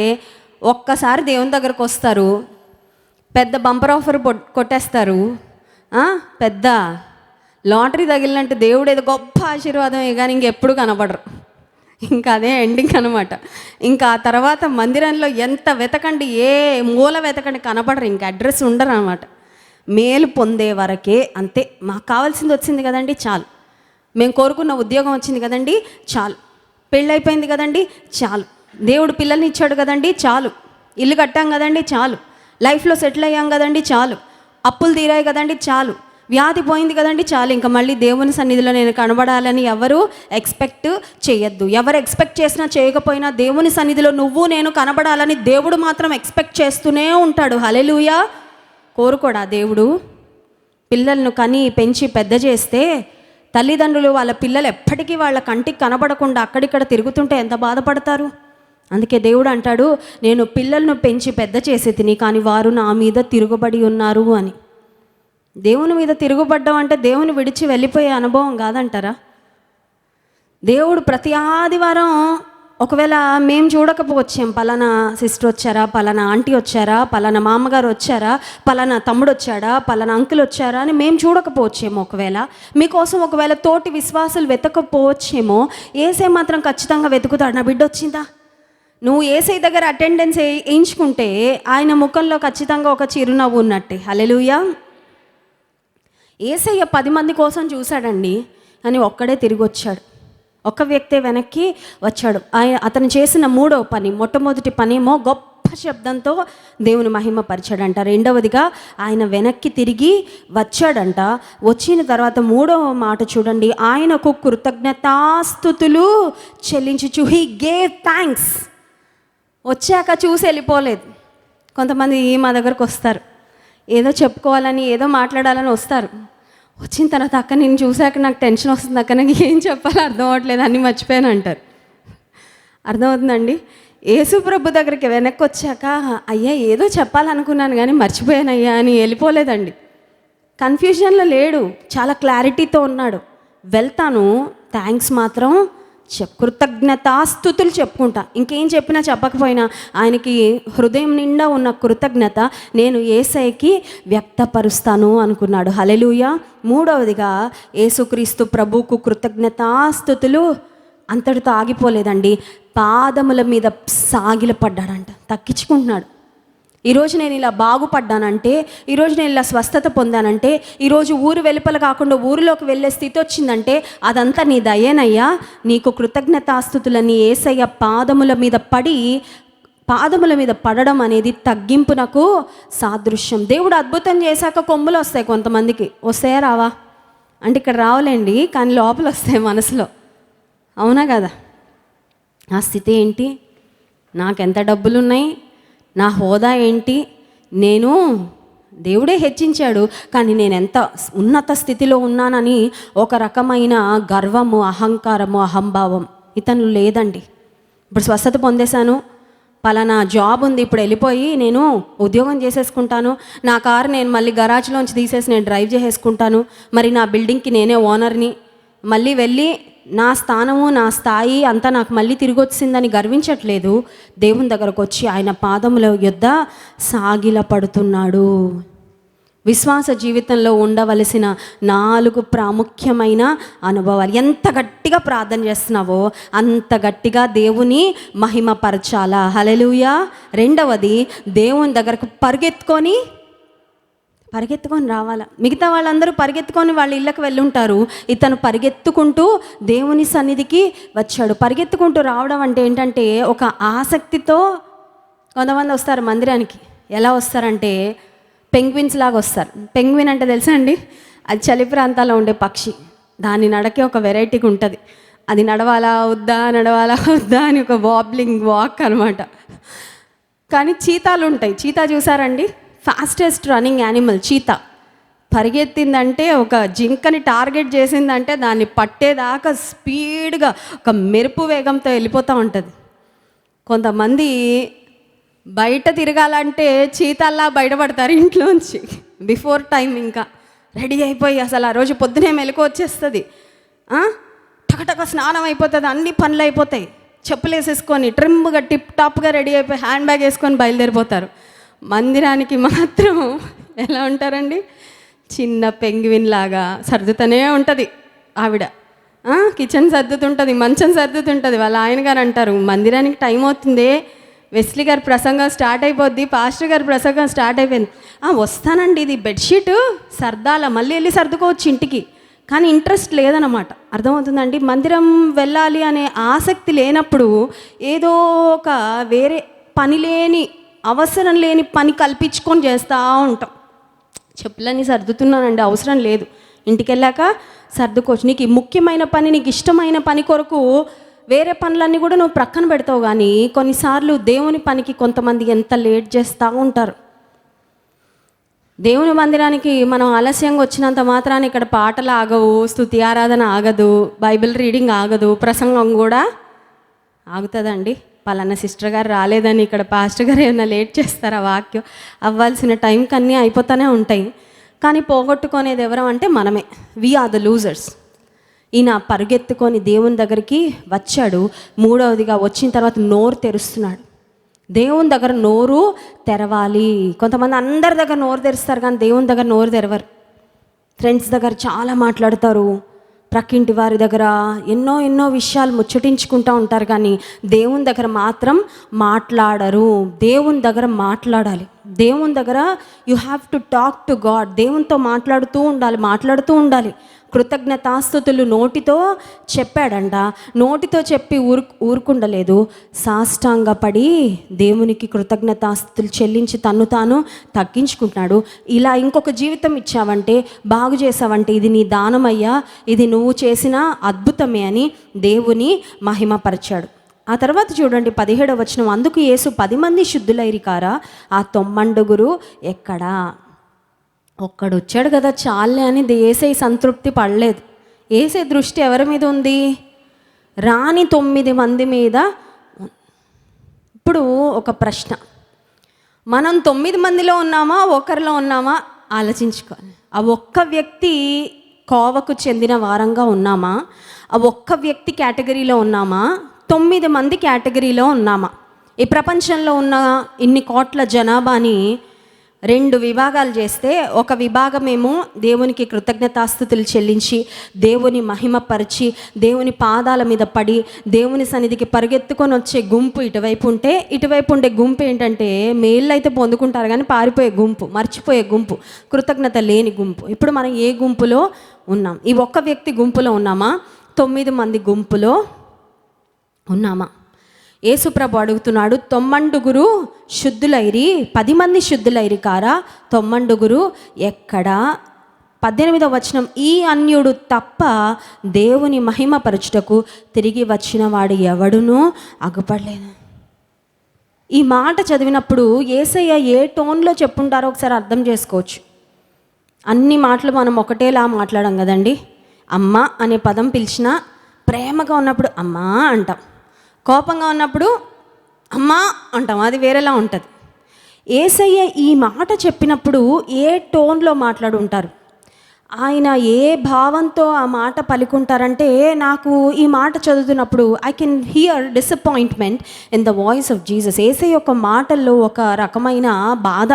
ఒక్కసారి దేవుని దగ్గరకు వస్తారు, పెద్ద బంపర్ ఆఫర్ కొట్టేస్తారు, పెద్ద లాటరీ తగిలినట్టు దేవుడు ఏదో గొప్ప ఆశీర్వాదమే, కానీ ఇంకెప్పుడు కనపడరు. ఇంకా అదే ఎండింగ్ అనమాట. ఇంకా ఆ తర్వాత మందిరంలో ఎంత వెతకండి, ఏ మూల వెతకండి, కనపడరు, ఇంకా అడ్రస్ ఉండరు అనమాట. మేలు పొందే వరకే అంతే. మాకు కావాల్సింది వచ్చింది కదండి, చాలు. మేము కోరుకున్న ఉద్యోగం వచ్చింది కదండి, చాలు. పెళ్ళైపోయింది కదండి, చాలు. దేవుడు పిల్లల్ని ఇచ్చాడు కదండి, చాలు. ఇల్లు కట్టాం కదండి, చాలు. లైఫ్లో సెటిల్ అయ్యాం కదండి, చాలు. అప్పులు తీరాయి కదండి, చాలు. వ్యాధి పోయింది కదండి, చాలు. ఇంకా మళ్ళీ దేవుని సన్నిధిలో నేను కనబడాలని ఎవరు ఎక్స్పెక్ట్ చేయొద్దు. ఎవరు ఎక్స్పెక్ట్ చేసినా చేయకపోయినా దేవుని సన్నిధిలో నువ్వు నేను కనబడాలని దేవుడు మాత్రం ఎక్స్పెక్ట్ చేస్తూనే ఉంటాడు. హల్లెలూయా. కోరుకోడా దేవుడు? పిల్లలను కని పెంచి పెద్ద చేస్తే తల్లిదండ్రులు వాళ్ళ పిల్లలు ఎప్పటికీ వాళ్ళ కంటికి కనబడకుండా అక్కడిక్కడ తిరుగుతుంటే ఎంత బాధపడతారు? అందుకే దేవుడు అంటాడు, నేను పిల్లలను పెంచి పెద్ద చేసి తిని, కానీ వారు నా మీద తిరుగుబడి ఉన్నారు అని. దేవుని మీద తిరుగుబడ్డం అంటే దేవుని విడిచి వెళ్ళిపోయే అనుభవం కాదంటారా? దేవుడు ప్రతి ఆదివారం, ఒకవేళ మేము చూడకపోవచ్చాం, పలానా సిస్టర్ వచ్చారా, పలానా ఆంటీ వచ్చారా, పలానా మామగారు వచ్చారా, పలానా తమ్ముడు వచ్చాడా, పలానా అంకుల్ వచ్చారా అని మేము చూడకపోవచ్చేమో, ఒకవేళ మీకోసం ఒకవేళ తోటి విశ్వాసులు వెతకపోవచ్చేమో, యేసే మాత్రం ఖచ్చితంగా వెతుకుతాడు. నా బిడ్డ వచ్చిందా? నువ్వు యేసయ్య దగ్గర అటెండెన్స్ వేయించుకుంటే ఆయన ముఖంలో ఖచ్చితంగా ఒక చిరునవ్వు ఉన్నట్టే. హల్లెలూయా. యేసయ్య 10 మంది కోసం చూశాడండి, కానీ ఒక్కడే తిరిగి వచ్చాడు. ఒక్క వ్యక్తే వెనక్కి వచ్చాడు. అతను చేసిన 3వ పని, మొట్టమొదటి పనేమో గొప్ప శబ్దంతో దేవుని మహిమపరిచాడంట. రెండవదిగా ఆయన వెనక్కి తిరిగి వచ్చాడంట. వచ్చిన తర్వాత 3వ మాట చూడండి, ఆయనకు కృతజ్ఞతాస్తుతులు చెల్లించుచు హీ గేవ్ థ్యాంక్స్. వచ్చాక చూసి వెళ్ళిపోలేదు. కొంతమంది మా దగ్గరకు వస్తారు, ఏదో చెప్పుకోవాలని, ఏదో మాట్లాడాలని వస్తారు. వచ్చిన తర్వాత అక్క నేను చూశాక నాకు టెన్షన్ వస్తుంది అక్క, నాకు ఏం చెప్పాలో అర్థం అవ్వట్లేదు, అన్నీ మర్చిపోయాను అంటారు. అర్థమవుతుందండి? యేసుప్రభు దగ్గరికి వెనక్కి వచ్చాక అయ్యా ఏదో చెప్పాలనుకున్నాను కానీ మర్చిపోయాను అయ్యా అని వెళ్ళిపోలేదండి. కన్ఫ్యూజన్లో లేడు, చాలా క్లారిటీతో ఉన్నాడు. వెళ్తాను, థ్యాంక్స్ మాత్రం కృతజ్ఞతాస్తుతులు చెప్పుకుంటా. ఇంకేం చెప్పినా చెప్పకపోయినా ఆయనకి హృదయం నిండా ఉన్న కృతజ్ఞత నేను యేసయ్యకి వ్యక్తపరుస్తాను అనుకున్నాడు. హల్లెలూయా. 3వదిగా యేసుక్రీస్తు ప్రభువుకు కృతజ్ఞతాస్తుతులు అంతటితో ఆగిపోలేదండి. పాదముల మీద సాగిలపడ్డాడంట, తక్కించుకుంటున్నాడు. ఈరోజు నేను ఇలా బాగుపడ్డానంటే, ఈరోజు నేను ఇలా స్వస్థత పొందానంటే, ఈరోజు ఊరు వెలుపల కాకుండా ఊరిలోకి వెళ్ళే స్థితి వచ్చిందంటే అదంతా నీ దయేనయ్యా. నీకు కృతజ్ఞతాస్తుతులని యేసయ్య పాదముల మీద పడడం అనేది తగ్గింపునకు సాదృశ్యం. దేవుడు అద్భుతం చేశాక కొమ్ములు వస్తాయి, కొంతమందికి వస్తాయా రావా అంటే ఇక్కడ రావులేండి, కానీ లోపల వస్తాయి మనసులో. అవునా కదా? నా స్థితి ఏంటి, నాకెంత డబ్బులున్నాయి, నా హోదా ఏంటి, నేను దేవుడే హెచ్చించాడు కానీ నేను ఎంత ఉన్నత స్థితిలో ఉన్నానని ఒక రకమైన గర్వము, అహంకారము, అహంభావం ఇతను లేదండి. ఇప్పుడు స్వస్థత పొందేశాను, పలానా జాబ్ ఉంది, ఇప్పుడు వెళ్ళిపోయి నేను ఉద్యోగం చేసేసుకుంటాను, నా కారు నేను మళ్ళీ గరాజ్లోంచి తీసేసి నేను డ్రైవ్ చేసేసుకుంటాను, మరి నా బిల్డింగ్కి నేనే ఓనర్ని, మళ్ళీ వెళ్ళి నా స్థానము నా స్థాయి అంతా నాకు మళ్ళీ తిరిగి వచ్చిందని గర్వించట్లేదు. దేవుని దగ్గరకు వచ్చి ఆయన పాదముల యొద్ద సాగిలపడుతున్నాడు. విశ్వాస జీవితంలో ఉండవలసిన 4 ప్రాముఖ్యమైన అనుభవాలు. ఎంత గట్టిగా ప్రార్థన చేస్తున్నావో అంత గట్టిగా దేవుని మహిమపరచాలా. హల్లెలూయా. 2వది, దేవుని దగ్గరకు పరిగెత్తుకొని రావాలా. మిగతా వాళ్ళందరూ పరిగెత్తుకొని వాళ్ళ ఇళ్ళకి వెళ్ళుంటారు, ఇతను పరిగెత్తుకుంటూ దేవుని సన్నిధికి వచ్చాడు. పరిగెత్తుకుంటూ రావడం అంటే ఏంటంటే ఒక ఆసక్తితో. కొంతమంది వస్తారు మందిరానికి, ఎలా వస్తారంటే పెంగ్విన్స్ లాగా వస్తారు. పెంగ్విన్ అంటే తెలుసా అండి? అది చలి ప్రాంతాల్లో ఉండే పక్షి. దాని నడకే ఒక వెరైటీగా ఉంటుంది. అది నడవాలా వద్దా అని ఒక వాబ్లింగ్ వాక్ అనమాట. కానీ చీతాలు ఉంటాయి. చీతా చూసారండి? Fastest running animal cheetah. పరిగెత్తిందంటే, ఒక జింకని టార్గెట్ చేసిందంటే దాన్ని పట్టేదాకా స్పీడ్గా ఒక మెరుపు వేగంతో వెళ్ళిపోతూ ఉంటుంది. కొంతమంది బయట తిరగాలంటే చీతాల్లా బయటపడతారు ఇంట్లోంచి బిఫోర్ టైం, ఇంకా రెడీ అయిపోయి అసలు ఆ రోజు పొద్దునే మెలకు వచ్చేస్తుంది. టకటక స్నానం అయిపోతుంది, అన్ని పనులు అయిపోతాయి, చెప్పులు వేసేసుకొని ట్రిమ్గా టిప్ టాప్గా రెడీ అయిపోయి హ్యాండ్ బ్యాగ్ వేసుకొని బయలుదేరిపోతారు. మందిరానికి మాత్రం ఎలా ఉంటారండి? చిన్న పెంగ్విన్ లాగా సర్దుతూనే ఉంటుంది ఆవిడ. కిచెన్ సర్దుతుంటుంది, మంచం సర్దుతుంటుంది. వాళ్ళ ఆయన గారు అంటారు, మందిరానికి టైం అవుతుంది, వెస్లీ గారి ప్రసంగం స్టార్ట్ అయిపోద్ది, పాస్టర్ గారి ప్రసంగం స్టార్ట్ అయిపోయింది. వస్తానండి, ఇది బెడ్షీట్ సర్దాల, మళ్ళీ వెళ్ళి సర్దుకోవచ్చు ఇంటికి. కానీ ఇంట్రెస్ట్ లేదన్నమాట. అర్థమవుతుందండి? మందిరం వెళ్ళాలి అనే ఆసక్తి లేనప్పుడు ఏదో ఒక వేరే పని లేని, అవసరం లేని పని కల్పించుకొని చేస్తూ ఉంటాం. చెప్పులన్నీ సర్దుతున్నానండి, అవసరం లేదు, ఇంటికి వెళ్ళాక సర్దుకోవచ్చు. నీకు ముఖ్యమైన పని, నీకు ఇష్టమైన పని కొరకు వేరే పనులన్నీ కూడా నువ్వు ప్రక్కన పెడతావు. కానీ కొన్నిసార్లు దేవుని పనికి కొంతమంది ఎంత లేట్ చేస్తూ ఉంటారు. దేవుని మందిరానికి మనం ఆలస్యంగా వచ్చినంత మాత్రాన్ని ఇక్కడ పాటలు ఆగవు, స్తుతి ఆరాధన ఆగదు, బైబిల్ రీడింగ్ ఆగదు, ప్రసంగం కూడా ఆగుతుందండి. పలానా సిస్టర్ గారు రాలేదని ఇక్కడ పాస్టర్ గారు ఏమైనా లేట్ చేస్తారా? వాక్యం అవ్వాల్సిన టైంకి అన్నీ అయిపోతూనే ఉంటాయి. కానీ పోగొట్టుకునేది ఎవరు అంటే మనమే. We are the losers. ఈయన పరుగెత్తుకొని దేవుని దగ్గరికి వచ్చాడు. మూడవదిగా వచ్చిన తర్వాత నోరు తెరుస్తున్నాడు. దేవుని దగ్గర నోరు తెరవాలి. కొంతమంది అందరి దగ్గర నోరు తెరుస్తారు, కానీ దేవుని దగ్గర నోరు తెరవరు. ఫ్రెండ్స్ దగ్గర చాలా మాట్లాడతారు, ప్రక్కింటి వారి దగ్గర ఎన్నో విషయాలు ముచ్చటించుకుంటూ ఉంటారు, కానీ దేవుని దగ్గర మాత్రం మాట్లాడరు. దేవుని దగ్గర మాట్లాడాలి. దేవుని దగ్గర you have to talk to God. దేవునితో మాట్లాడుతూ ఉండాలి. కృతజ్ఞతాస్తుతులు నోటితో చెప్పాడంట. నోటితో చెప్పి ఊరుకుండలేదు, సాష్టాంగపడి దేవునికి కృతజ్ఞతాస్తుతులు చెల్లించి తన్ను తాను తగ్గించుకుంటున్నాడు. ఇలా ఇంకొక జీవితం ఇచ్చావంటే, బాగు చేసావంటే, ఇది నీ దానమయ్యా, ఇది నువ్వు చేసిన అద్భుతమే అని దేవుని మహిమపరిచాడు. ఆ తర్వాత చూడండి 17వ వచనం, అందుకు యేసు 10 మంది శుద్ధులైరి కారా, ఆ 90 ఎక్కడా? ఒక్కడు వచ్చాడు కదా చాలే అని యేసై సంతృప్తి పడలేదు. యేసై దృష్టి ఎవరి మీద ఉంది? రాని 9 మంది మీద. ఇప్పుడు ఒక ప్రశ్న, మనం 9 మందిలో ఉన్నామా, ఒకరిలో ఉన్నామా? ఆలోచించుకోవాలి. ఆ ఒక్క వ్యక్తి కోవకు చెందిన వారంగా ఉన్నామా? ఆ ఒక్క వ్యక్తి కేటగిరీలో ఉన్నామా? 9 మంది కేటగిరీలో ఉన్నామా? ఈ ప్రపంచంలో ఉన్న ఇన్ని కోట్ల జనాభాని 2 విభాగాలు చేస్తే, ఒక విభాగమేమో దేవునికి కృతజ్ఞతాస్తుతులు చెల్లించి దేవుని మహిమపరిచి దేవుని పాదాల మీద పడి దేవుని సన్నిధికి పరిగెత్తుకొని వచ్చే గుంపు ఇటువైపు ఉంటే, ఇటువైపు ఉండే గుంపు ఏంటంటే మేళ్ళు అయితే పొందుకుంటారు కానీ పారిపోయే గుంపు, మర్చిపోయే గుంపు, కృతజ్ఞత లేని గుంపు. ఇప్పుడు మనం ఏ గుంపులో ఉన్నాం? ఈ ఒక్క వ్యక్తి గుంపులో ఉన్నామా? 9 మంది గుంపులో ఉన్నామా? యేసుప్రభు అడుగుతున్నాడు, 90 శుద్ధులైరి, 10 మంది శుద్ధులైరి కారా, 90 ఎక్కడా? 18వ వచనం, ఈ అన్యుడు తప్ప దేవుని మహిమపరచుటకు తిరిగి వచ్చిన వాడు ఎవడునూ అగుపడలేదు. ఈ మాట చదివినప్పుడు యేసయ్య ఏ టోన్లో చెప్పుంటారో ఒకసారి అర్థం చేసుకోవచ్చు. అన్ని మాటలు మనం ఒకటేలా మాట్లాడం కదండి. అమ్మ అనే పదం పిలిచినా ప్రేమగా ఉన్నప్పుడు అమ్మా అంటాం, కోపంగా ఉన్నప్పుడు అమ్మా అంటాం, అది వేరేలా ఉంటుంది. యేసయ్య ఈ మాట చెప్పినప్పుడు ఏ టోన్లో మాట్లాడు ఉంటారు? ఆయన ఏ భావంతో ఆ మాట పలుకుంటారంటే, నాకు ఈ మాట చదువుతున్నప్పుడు I can hear disappointment in the voice of Jesus. యేసయ్య యొక్క మాటల్లో ఒక రకమైన బాధ.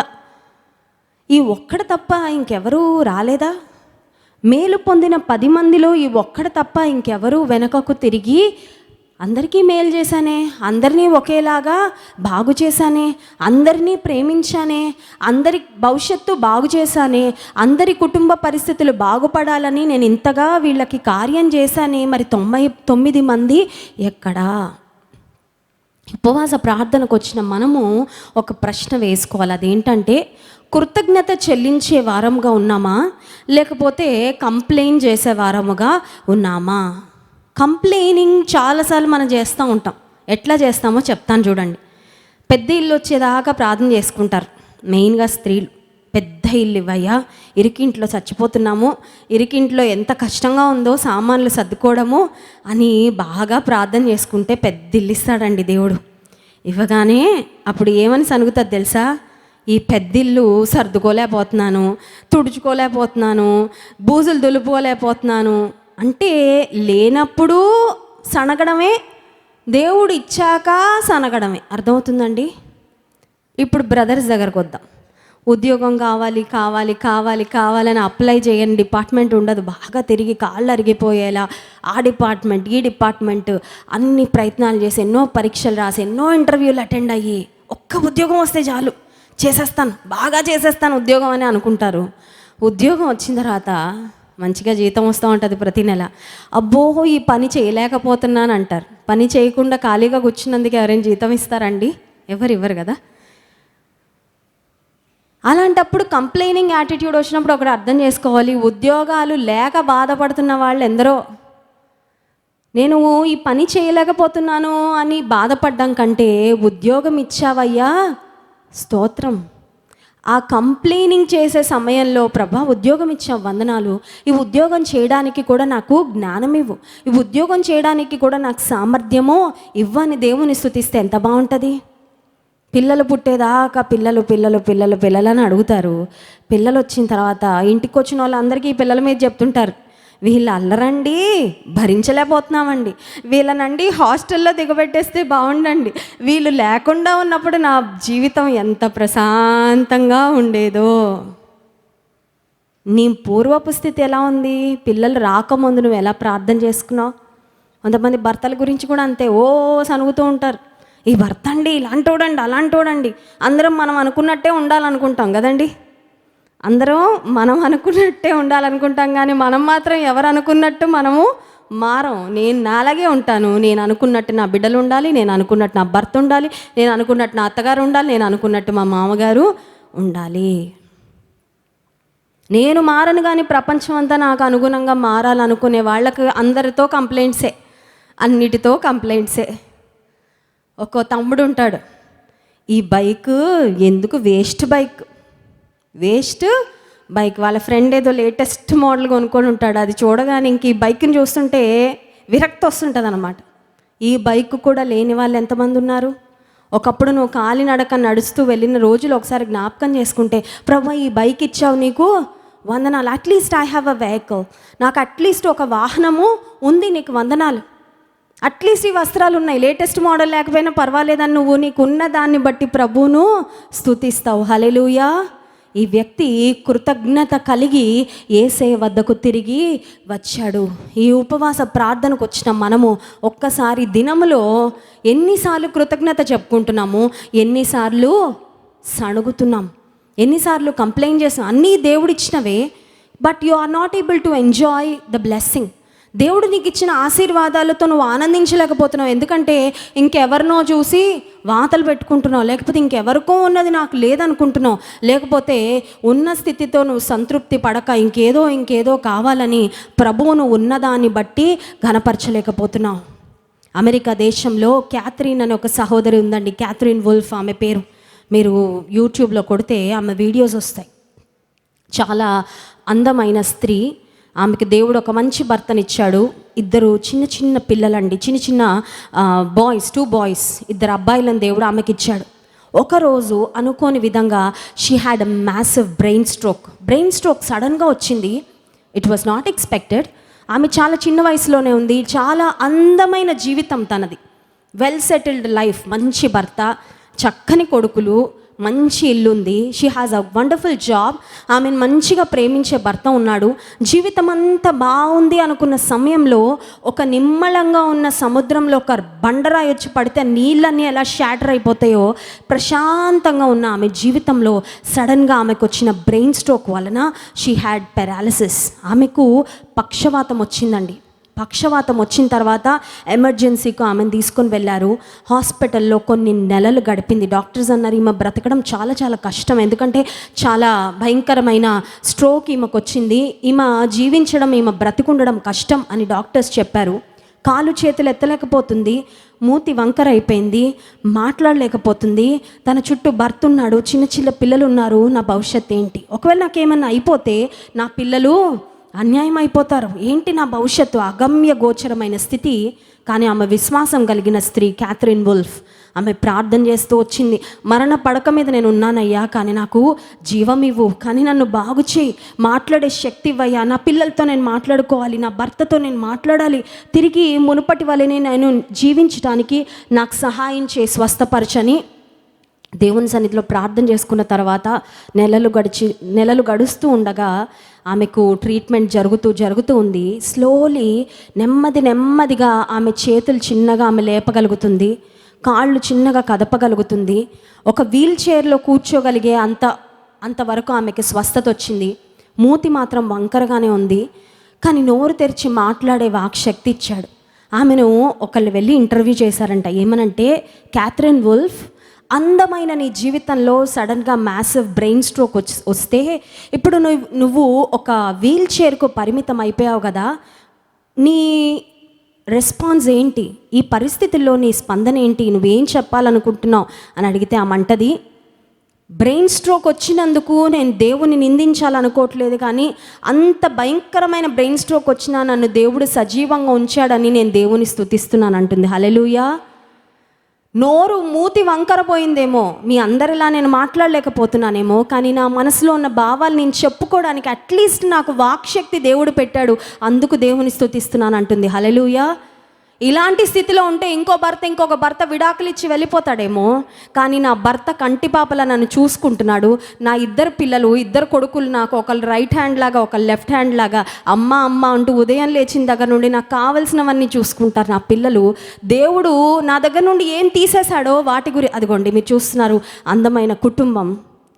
ఈ ఒక్కడ తప్ప ఇంకెవరూ రాలేదా? మేలు పొందిన 10 మందిలో ఈ ఒక్కడ తప్ప ఇంకెవరూ వెనకకు తిరిగి అందరికీ మేలు చేశానే, అందరినీ ఒకేలాగా బాగు చేశానే, అందరినీ ప్రేమించానే, అందరి భవిష్యత్తు బాగు చేశానే, అందరి కుటుంబ పరిస్థితులు బాగుపడాలని నేను ఇంతగా వీళ్ళకి కార్యం చేశానే, మరి 99 మంది ఎక్కడా? ఉపవాస ప్రార్థనకు వచ్చిన మనము ఒక ప్రశ్న వేసుకోవాలి. అదేంటంటే, కృతజ్ఞత చెల్లించే వారముగా ఉన్నామా, లేకపోతే కంప్లైంట్ చేసే వారముగా ఉన్నామా? కంప్లైనింగ్ చాలాసార్లు మనం చేస్తూ ఉంటాం. ఎట్లా చేస్తామో చెప్తాను చూడండి. పెద్ద ఇల్లు వచ్చేదాకా ప్రార్థన చేసుకుంటారు, మెయిన్గా స్త్రీలు. పెద్ద ఇల్లు ఇవ్వయ్యా, ఇరికింట్లో చచ్చిపోతున్నాము, ఇరికింట్లో ఎంత కష్టంగా ఉందో సామాన్లు సర్దుకోవడము అని బాగా ప్రార్థన చేసుకుంటే పెద్ద ఇల్లు ఇస్తాడండి దేవుడు. ఇవ్వగానే అప్పుడు ఏమని సనుగుతుంది తెలుసా? ఈ పెద్దిల్లు సర్దుకోలేకపోతున్నాను, తుడుచుకోలేకపోతున్నాను, బూజులు దులుపుకోలేకపోతున్నాను అంటే లేనప్పుడు సనగడమే, దేవుడు ఇచ్చాక సనగడమే. అర్థమవుతుందండి? ఇప్పుడు బ్రదర్స్ దగ్గరకు వద్దాం. ఉద్యోగం కావాలి కావాలి కావాలి కావాలని అప్లై చేయని డిపార్ట్మెంట్ ఉండదు. బాగా తిరిగి కాళ్ళు అరిగిపోయేలా ఆ డిపార్ట్మెంట్ ఈ డిపార్ట్మెంట్ అన్ని ప్రయత్నాలు చేసి ఎన్నో పరీక్షలు రాసి ఎన్నో ఇంటర్వ్యూలు అటెండ్ అయ్యి ఒక్క ఉద్యోగం వస్తే చాలు, చేసేస్తాను, బాగా చేసేస్తాను ఉద్యోగం అని అనుకుంటారు. ఉద్యోగం వచ్చిన తర్వాత మంచిగా జీతం వస్తూ ఉంటుంది ప్రతి నెల. అబ్బో ఈ పని చేయలేకపోతున్నాను అంటారు. పని చేయకుండా ఖాళీగా కూర్చున్నందుకు ఎవరైనా జీతం ఇస్తారండి? ఎవరు ఇవ్వరు కదా. అలాంటప్పుడు కంప్లైనింగ్ యాటిట్యూడ్ వచ్చినప్పుడు ఒకటి అర్థం చేసుకోవాలి, ఉద్యోగాలు లేక బాధపడుతున్న వాళ్ళు ఎందరో. నేను ఈ పని చేయలేకపోతున్నాను అని బాధపడ్డం కంటే, ఉద్యోగం ఇచ్చావయ్యా స్తోత్రం. ఆ కంప్లైనింగ్ చేసే సమయంలో, ప్రభా ఉద్యోగం ఇచ్చావు వందనాలు, ఈ ఉద్యోగం చేయడానికి కూడా నాకు జ్ఞానం ఇవ్వు, ఈ ఉద్యోగం చేయడానికి కూడా నాకు సామర్థ్యమో ఇవ్వని దేవుని స్తుతిస్తే ఎంత బాగుంటుంది. పిల్లలు పుట్టేదాకా పిల్లలు పిల్లలు పిల్లలు పిల్లలని అడుగుతారు. పిల్లలు వచ్చిన తర్వాత ఇంటికి వచ్చిన వాళ్ళందరికీ ఈ పిల్లల మీద చెప్తుంటారు, వీళ్ళు అల్లరండి, భరించలేకపోతున్నామండి, వీళ్ళనండి హాస్టల్లో దిగబెట్టేస్తే బాగుండండి, వీళ్ళు లేకుండా ఉన్నప్పుడు నా జీవితం ఎంత ప్రశాంతంగా ఉండేదో. నీ పూర్వపు స్థితి ఎలా ఉంది? పిల్లలు రాకముందు నువ్వు ఎలా ప్రార్థన చేసుకున్నావు? కొంతమంది భర్తల గురించి కూడా అంతే, ఓ సనుగుతూ ఉంటారు, ఈ భర్త అండి ఇలాంటోడండి అలాంటోడండి. అందరం మనం అనుకున్నట్టే ఉండాలనుకుంటాం కదండి. అందరం మనం అనుకున్నట్టే ఉండాలనుకుంటాం, కానీ మనం మాత్రం ఎవరు అనుకున్నట్టు మనము మారం. నేను నాలాగే ఉంటాను, నేను అనుకున్నట్టు నా బిడ్డలు ఉండాలి, నేను అనుకున్నట్టు నా భర్త ఉండాలి, నేను అనుకున్నట్టు నా అత్తగారు ఉండాలి, నేను అనుకున్నట్టు మా మామగారు ఉండాలి. నేను మారను, కానీ ప్రపంచం అంతా నాకు అనుగుణంగా మారాలనుకునే వాళ్ళకి అందరితో కంప్లైంట్సే, అన్నిటితో కంప్లైంట్సే. ఒక్కో తమ్ముడు ఉంటాడు, ఈ బైక్ ఎందుకు వేస్ట్ బైక్ వాళ్ళ ఫ్రెండ్ ఏదో లేటెస్ట్ మోడల్ కొనుక్కొని ఉంటాడు. అది చూడగానే ఇంక ఈ బైక్ని చూస్తుంటే విరక్తి వస్తుంటుంది అన్నమాట. ఈ బైక్ కూడా లేని వాళ్ళు ఎంతమంది ఉన్నారు? ఒకప్పుడు నువ్వు కాలినడక నడుస్తూ వెళ్ళిన రోజులు ఒకసారి జ్ఞాపకం చేసుకుంటే, ప్రభా ఈ బైక్ ఇచ్చావు నీకు వందనాలు, at least I have a vehicle, నాకు అట్లీస్ట్ ఒక వాహనము ఉంది, నీకు వందనాలు, అట్లీస్ట్ ఈ వస్త్రాలు ఉన్నాయి, లేటెస్ట్ మోడల్ లేకపోయినా పర్వాలేదని నువ్వు నీకున్న దాన్ని బట్టి ప్రభువును స్తుతిస్తావు. హల్లెలూయా. ఈ వ్యక్తి కృతజ్ఞత కలిగి యేసయ్య వద్దకు తిరిగి వచ్చాడు. ఈ ఉపవాస ప్రార్థనకు వచ్చిన మనము ఒక్కసారి దినములో ఎన్నిసార్లు కృతజ్ఞత చెప్పుకుంటున్నాము, ఎన్నిసార్లు సణుగుతున్నాం, ఎన్నిసార్లు కంప్లైంట్ చేస్తాం. అన్నీ దేవుడిచ్చినవే, but you are not able to enjoy the blessing. దేవుడు నీకు ఇచ్చిన ఆశీర్వాదాలతో నువ్వు ఆనందించలేకపోతున్నావు. ఎందుకంటే ఇంకెవరినో చూసి వాతలు పెట్టుకుంటున్నావు, లేకపోతే ఇంకెవరికో ఉన్నది నాకు లేదనుకుంటున్నావు, లేకపోతే ఉన్న స్థితితో నువ్వు సంతృప్తి పడక ఇంకేదో కావాలని ప్రభువును ఉన్నదాన్ని బట్టి ఘనపరచలేకపోతున్నావు. అమెరికా దేశంలో క్యాథరిన్ అనే ఒక సహోదరి ఉందండి, క్యాథరిన్ వుల్ఫ్ ఆమె పేరు. మీరు యూట్యూబ్లో కొడితే ఆమె వీడియోస్ వస్తాయి. చాలా అందమైన స్త్రీ. ఆమెకి దేవుడు ఒక మంచి భర్తనిచ్చాడు. ఇద్దరు చిన్న పిల్లలండి, చిన్న బాయ్స్, 2 బాయ్స్, 2 అబ్బాయిలను దేవుడు ఆమెకి ఇచ్చాడు. ఒకరోజు అనుకోని విధంగా she had a massive brain stroke సడన్గా వచ్చింది. It was not expected. ఆమె చాలా చిన్న వయసులోనే ఉంది, చాలా అందమైన జీవితం తనది, వెల్ సెటిల్డ్ లైఫ్, మంచి భర్త, చక్కని కొడుకులు, మంచి ఇల్లు ఉంది. She has a wonderful job. ఆమెను మంచిగా ప్రేమించే భర్త ఉన్నాడు. జీవితం అంతా బాగుంది అనుకున్న సమయంలో ఒక నిమ్మలంగా ఉన్న సముద్రంలో ఒక బండరాయి వచ్చి పడితే నీళ్ళన్నీ ఎలా షాటర్ అయిపోతాయో, ప్రశాంతంగా ఉన్న ఆమె జీవితంలో సడన్గా ఆమెకు వచ్చిన బ్రెయిన్ స్ట్రోక్ వలన షీ హ్యాడ్ పెరాలిసిస్. ఆమెకు పక్షవాతం వచ్చిందండి. పక్షవాతం వచ్చిన తర్వాత ఎమర్జెన్సీకి ఆమెను తీసుకొని వెళ్ళారు. హాస్పిటల్లో కొన్ని నెలలు గడిపింది. డాక్టర్స్ అన్నారు ఈమె బ్రతకడం చాలా చాలా కష్టం, ఎందుకంటే చాలా భయంకరమైన స్ట్రోక్ ఈమెకు వచ్చింది, ఈమె జీవించడం, ఈమె బ్రతికుండడం కష్టం అని డాక్టర్స్ చెప్పారు. కాలు చేతులు ఎత్తలేకపోతుంది, మూతి వంకర అయిపోయింది, మాట్లాడలేకపోతుంది, తన చుట్టూ భర్త ఉన్నాడు, చిన్న చిన్న పిల్లలు ఉన్నారు. నా భవిష్యత్ ఏంటి? ఒకవేళ నాకేమన్నా అయిపోతే నా పిల్లలు అన్యాయం అయిపోతారు, ఏంటి నా భవిష్యత్తు? అగమ్య గోచరమైన స్థితి. కానీ ఆమె విశ్వాసం కలిగిన స్త్రీ క్యాథరిన్ వుల్ఫ్, ఆమె ప్రార్థన చేస్తూ వచ్చింది. మరణ పడక మీద నేను ఉన్నానయ్యా, కానీ నాకు జీవం ఇవ్వు, కానీ నన్ను బాగు చేయి, మాట్లాడే శక్తి ఇవ్వయ్యా, నా పిల్లలతో నేను మాట్లాడుకోవాలి, నా భర్తతో నేను మాట్లాడాలి, తిరిగి మునుపటి వలెనే నేను జీవించడానికి నాకు సహాయం చేయి, స్వస్థపరచని దేవుని సన్నిధిలో ప్రార్థన చేసుకున్న తర్వాత నెలలు గడుస్తూ ఉండగా ఆమెకు ట్రీట్మెంట్ జరుగుతూ ఉంది. స్లోలీ నెమ్మదిగా ఆమె చేతులు చిన్నగా ఆమె లేపగలుగుతుంది, కాళ్ళు చిన్నగా కదపగలుగుతుంది, ఒక వీల్ చైర్లో కూర్చోగలిగే అంతవరకు ఆమెకి స్వస్థత వచ్చింది. మూతి మాత్రం వంకరగానే ఉంది, కానీ నోరు తెరిచి మాట్లాడే వాక్శక్తి ఇచ్చాడు. ఆమెను ఒకళ్ళు వెళ్ళి ఇంటర్వ్యూ చేశారంట. ఏమనంటే, క్యాథరిన్ వుల్ఫ్, అందమైన నీ జీవితంలో సడన్గా మ్యాసివ్ బ్రెయిన్ స్ట్రోక్ వస్తే ఇప్పుడు నువ్వు ఒక వీల్ చైర్కు పరిమితం అయిపోయావు కదా, నీ రెస్పాన్స్ ఏంటి? ఈ పరిస్థితుల్లో నీ స్పందన ఏంటి? నువ్వేం చెప్పాలనుకుంటున్నావు అని అడిగితే ఆమంటది, బ్రెయిన్ స్ట్రోక్ వచ్చినందుకు నేను దేవుని నిందించాలనుకోవట్లేదు, కానీ అంత భయంకరమైన బ్రెయిన్ స్ట్రోక్ వచ్చినా నన్ను దేవుడు సజీవంగా ఉంచాడని నేను దేవుని స్తుతిస్తున్నాను అంటుంది. హల్లెలూయా. నోరు మూతి వంకరపోయిందేమో, మీ అందరిలా నేను మాట్లాడలేకపోతున్నానేమో, కానీ నా మనసులో ఉన్న భావాలు నేను చెప్పుకోవడానికి అట్లీస్ట్ నాకు వాక్శక్తి దేవుడు పెట్టాడు, అందుకు దేవుని స్తుతిస్తున్నాను అంటుంది. హల్లెలూయా. ఇలాంటి స్థితిలో ఉంటే ఇంకొక భర్త విడాకులు ఇచ్చి వెళ్ళిపోతాడేమో, కానీ నా భర్త కంటిపాపలా నన్ను చూసుకుంటున్నాడు, నా ఇద్దరు కొడుకులు నాకు ఒకళ్ళు రైట్ హ్యాండ్ లాగా ఒకళ్ళు లెఫ్ట్ హ్యాండ్ లాగా అమ్మ అంటూ ఉదయం లేచిన దగ్గర నుండి నాకు కావలసినవన్నీ చూసుకుంటారు నా పిల్లలు. దేవుడు నా దగ్గర నుండి ఏం తీసేశాడో వాటి అదిగోండి మీరు చూస్తున్నారు, అందమైన కుటుంబం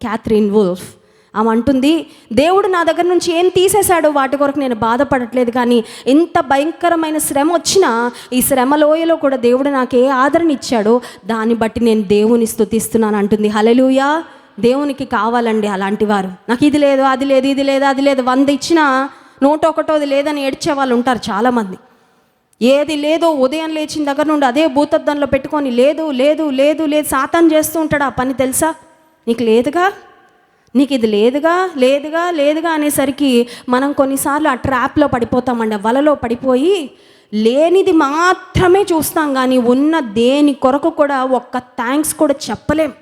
క్యాథరిన్ వుల్ఫ్. ఆమె అంటుంది, దేవుడు నా దగ్గర నుంచి ఏం తీసేశాడో వాటి కొరకు నేను బాధపడట్లేదు, కానీ ఎంత భయంకరమైన శ్రమ వచ్చినా ఈ శ్రమ లోయలో కూడా దేవుడు నాకు ఏ ఆదరణ ఇచ్చాడో దాన్ని బట్టి నేను దేవుని స్తుతిస్తున్నాను అంటుంది. హల్లెలూయా. దేవునికి కావాలండి అలాంటి వారు. నాకు ఇది లేదు, అది లేదు, ఇది లేదు, అది లేదు, 100 ఇచ్చినా 101ది లేదని ఏడ్చే వాళ్ళు ఉంటారు చాలామంది. ఏది లేదో ఉదయం లేచిన దగ్గర నుండి అదే భూతద్దంలో పెట్టుకొని లేదు లేదు లేదు లేదు సాతాను చేస్తూ ఉంటాడు ఆ పని. తెలుసా? నీకు లేదుగా, నీకు ఇది లేదుగా అనేసరికి మనం కొన్నిసార్లు ఆ ట్రాప్లో పడిపోతామండి, వలలో పడిపోయి లేనిది మాత్రమే చూస్తాం, కానీ ఉన్న దేని కొరకు కూడా ఒక్క థ్యాంక్స్ కూడా చెప్పలేం.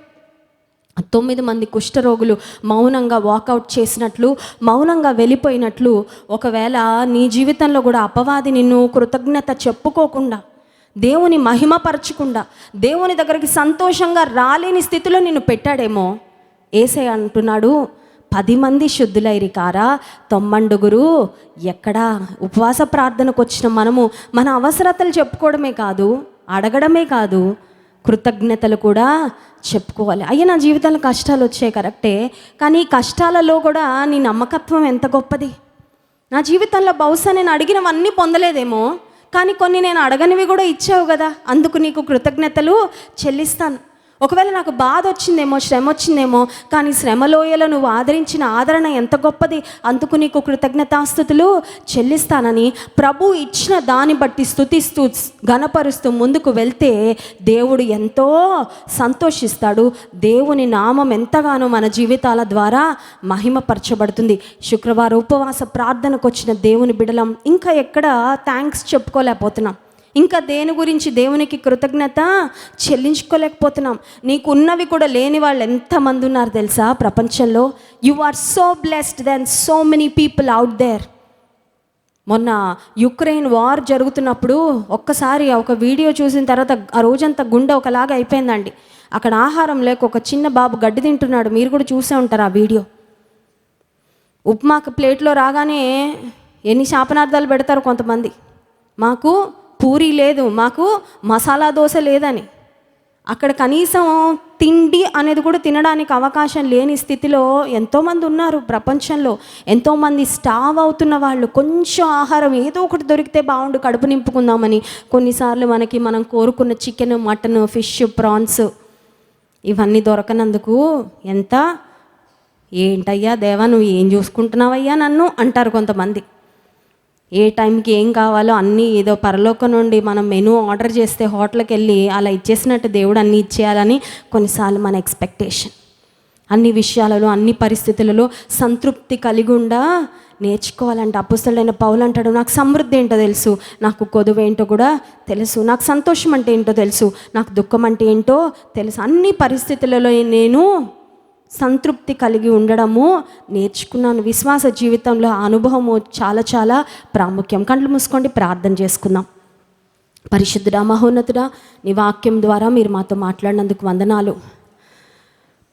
9 మంది కుష్ఠరోగులు మౌనంగా వాకౌట్ చేసినట్లు, మౌనంగా వెళ్ళిపోయినట్లు, ఒకవేళ నీ జీవితంలో కూడా అపవాది నిన్ను కృతజ్ఞత చెప్పుకోకుండా, దేవుని మహిమపరచకుండా, దేవుని దగ్గరికి సంతోషంగా రాలేని స్థితిలో నిన్ను పెట్టాడేమో. యేసయ్య అంటున్నాడు, 10 మంది శుద్ధులైరి కారా 90 ఎక్కడా? ఉపవాస ప్రార్థనకు వచ్చిన మనము మన అవసరతలు చెప్పుకోవడమే కాదు, అడగడమే కాదు, కృతజ్ఞతలు కూడా చెప్పుకోవాలి. అయ్యా నా జీవితంలో కష్టాలు వచ్చాయి కరెక్టే, కానీ ఈ కష్టాలలో కూడా నీ నమ్మకత్వం ఎంత గొప్పది. నా జీవితంలో బహుశా నేను అడిగినవన్నీ పొందలేదేమో, కానీ కొన్ని నేను అడగనివి కూడా ఇచ్చావు కదా, అందుకు నీకు కృతజ్ఞతలు చెల్లిస్తాను. ఒకవేళ నాకు బాధ వచ్చిందేమో, శ్రమ వచ్చిందేమో, కానీ శ్రమలోయలో నువ్వు ఆదరించిన ఆదరణ ఎంత గొప్పది, అందుకు నీకు కృతజ్ఞతాస్తుతులు చెల్లిస్తానని ప్రభు ఇచ్చిన దాన్ని బట్టి స్తుతిస్తూ ఘనపరుస్తూ ముందుకు వెళ్తే దేవుడు ఎంతో సంతోషిస్తాడు. దేవుని నామం ఎంతగానో మన జీవితాల ద్వారా మహిమపరచబడుతుంది. శుక్రవారం ఉపవాస ప్రార్థనకు వచ్చిన దేవుని బిడలం ఇంకా ఎక్కడ థ్యాంక్స్ చెప్పుకోలేకపోతున్నాం, ఇంకా దేని గురించి దేవునికి కృతజ్ఞత చెల్లించుకోలేకపోతున్నాం. నీకున్నవి కూడా లేని వాళ్ళు ఎంతమంది ఉన్నారు తెలుసా ప్రపంచంలో. You are so blessed then so many people out there. మొన్న యుక్రెయిన్ వార్ జరుగుతున్నప్పుడు ఒక్కసారి ఒక వీడియో చూసిన తర్వాత ఆ రోజంతా గుండె ఒకలాగా అయిపోయిందండి. అక్కడ ఆహారం లేక ఒక చిన్న బాబు గడ్డి తింటున్నాడు, మీరు కూడా చూసే ఉంటారు ఆ వీడియో. ఉప్మాకు ప్లేట్లో రాగానే ఎన్ని శాపనార్థాలు పెడతారు కొంతమంది, మాకు పూరి లేదు, మాకు మసాలా దోశ లేదని. అక్కడ కనీసం తిండి అనేది కూడా తినడానికి అవకాశం లేని స్థితిలో ఎంతోమంది ఉన్నారు ప్రపంచంలో. ఎంతోమంది స్టావ్ అవుతున్న వాళ్ళు, కొంచెం ఆహారం ఏదో ఒకటి దొరికితే బాగుండు కడుపు నింపుకుందామని కొన్నిసార్లు మనం కోరుకున్న చికెన్, మటన్, ఫిష్, ప్రాన్స్ ఇవన్నీ దొరకనందుకు ఎంత ఏంటయ్యా దేవా నువ్వు ఏం చూసుకుంటున్నావయ్యా నన్ను అంటారు కొంతమంది. ఏ టైంకి ఏం కావాలో అన్నీ ఏదో పరలోకం నుండి మనం మెనూ ఆర్డర్ చేస్తే హోటల్కి వెళ్ళి అలా ఇచ్చేసినట్టు దేవుడు అన్నీ ఇచ్చేయాలని కొన్నిసార్లు మన ఎక్స్పెక్టేషన్. అన్ని విషయాలలో, అన్ని పరిస్థితులలో సంతృప్తి కలిగి ఉండా నేర్చుకోవాలంటే అపొస్తలుడైన పౌలు అంటాడు, నాకు సమృద్ధి ఏంటో తెలుసు, నాకు కొదువు ఏంటో కూడా తెలుసు, నాకు సంతోషం అంటే ఏంటో తెలుసు, నాకు దుఃఖం అంటే ఏంటో తెలుసు. అన్ని పరిస్థితులలో నేను సంతృప్తి కలిగి ఉండడము నేర్చుకున్నాను. విశ్వాస జీవితంలో ఆ అనుభవము చాలా చాలా ప్రాముఖ్యం. కళ్ళు మూసుకోండి, ప్రార్థన చేసుకుందాం. పరిశుద్ధుడా, మహోన్నతుడా, నీ వాక్యం ద్వారా మీరు మాతో మాట్లాడినందుకు వందనాలు.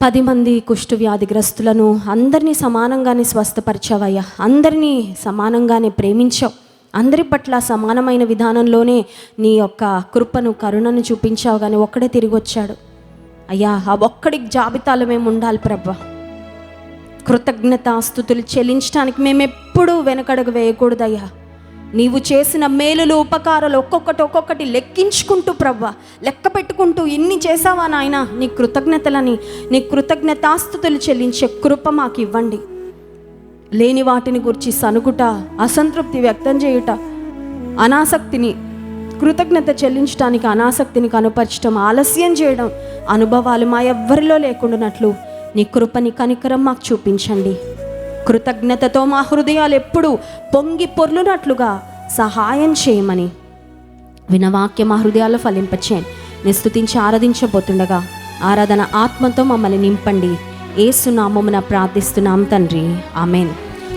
10 మంది కుష్టు వ్యాధిగ్రస్తులను అందరినీ సమానంగానే స్వస్థపరిచావయ్యా. అందరినీ సమానంగానే ప్రేమించావు. అందరి పట్ల సమానమైన విధానంలోనే నీ యొక్క కృపను, కరుణను చూపించావు. కానీ ఒక్కడే తిరిగి వచ్చాడు అయ్యా. ఆ ఒక్కడికి జాబితాలో మేము ఉండాలి ప్రభా. కృతజ్ఞతాస్తుతులు చెల్లించడానికి మేము ఎప్పుడూ వెనకడుగు వేయకూడదయ్యా. నీవు చేసిన మేలులు, ఉపకారాలు ఒక్కొక్కటి లెక్కించుకుంటూ ప్రభా, లెక్క పెట్టుకుంటూ ఇన్ని చేసావా నాయన, నీ కృతజ్ఞతలని, నీ కృతజ్ఞతాస్తుతులు చెల్లించే కృప మాకు ఇవ్వండి. లేని వాటిని గురించి సనుకుట, అసంతృప్తి వ్యక్తం చేయుట, అనాసక్తిని, కృతజ్ఞత చెల్లించడానికి అనాసక్తిని కనుపరచడం, ఆలస్యం చేయడం అనుభవాలు మా ఎవ్వరిలో లేకుండానట్లు నీ కృపని, కనికరం మాకు చూపించండి. కృతజ్ఞతతో మా హృదయాలు ఎప్పుడూ పొంగి పొర్లునట్లుగా సహాయం చేయమని వినవాక్య మా హృదయాల్లో ఫలింపచేయండి. నీ స్తుతించి ఆరాధించబోతుండగా ఆరాధన ఆత్మతో మమ్మల్ని నింపండి. యేసు నామమున ప్రార్థిస్తున్నాం తండ్రి, ఆమేన్.